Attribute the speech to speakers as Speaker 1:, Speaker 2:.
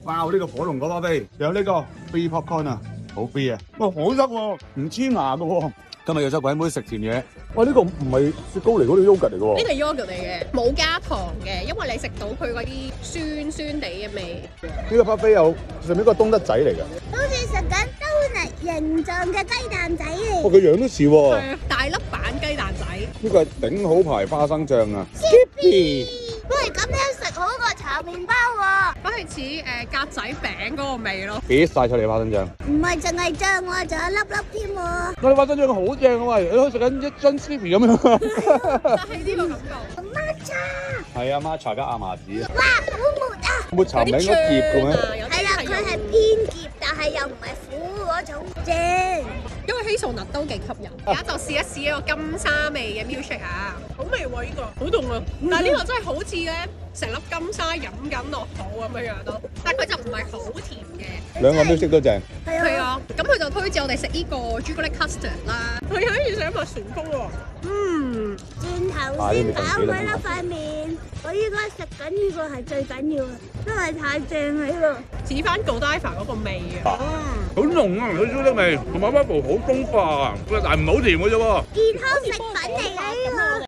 Speaker 1: 哇！呢個火龍果巴菲，有呢個 free popcorn 啊，好 free 啊，哇好得喎，唔黐牙㗎喎。今日約咗鬼妹食甜嘢。哇！呢個唔係雪糕嚟，嗰啲 yogurt 嚟㗎喎。
Speaker 2: 呢個 yogurt 嚟嘅，冇加糖嘅，因為你食到佢嗰啲酸酸地嘅味。
Speaker 1: 呢個巴菲有上面一個東德仔嚟㗎。
Speaker 3: 好似食緊都力形狀嘅雞蛋仔嚟。
Speaker 1: 哇！佢樣都似喎。
Speaker 2: 係啊，大粒版雞蛋仔。
Speaker 1: 呢個係頂好牌花生醬啊。Skippy。
Speaker 3: 喂，咁樣食好過炒麵包喎。
Speaker 2: 嗰係似格仔餅嗰個味咯。
Speaker 1: 幾晒出嚟花生醬。
Speaker 3: 唔係淨係醬喎，仲有粒粒添喎。
Speaker 1: 我哋花生醬好正啊喂，你好似食緊一樽 Skippy 咁樣。
Speaker 2: 但係呢個感覺。
Speaker 3: 抹茶。
Speaker 1: 係啊，抹茶加亞麻籽啊。
Speaker 3: 哇，好抹啊！
Speaker 1: 抹茶唔係應該澀嘅咩？
Speaker 3: 係啦，佢係偏澀，但係又唔係苦嗰種正。
Speaker 2: 因為希素能都幾吸引，而家就試一試呢個金沙味嘅 milkshake 啊，好味喎呢個，好凍啊！但係呢個真係好似咧成粒金沙飲緊落肚咁樣樣咯，但係佢就唔係好甜嘅。
Speaker 1: 兩個 milkshake 都正。
Speaker 2: 係啊，咁佢就推薦我哋食呢個朱古力 custard 啦，佢可以上麥旋風喎。
Speaker 3: 轉頭先飽佢啦塊面，我依家食緊呢個係最緊要啊，因為太正啦呢個。
Speaker 2: 似翻 Godiva 嗰個味啊！
Speaker 1: 好濃啊，佢朱古力味，同埋 waffle 好中化啊，但係唔好甜嘅啫喎。
Speaker 3: 健康食品嚟嘅呢個。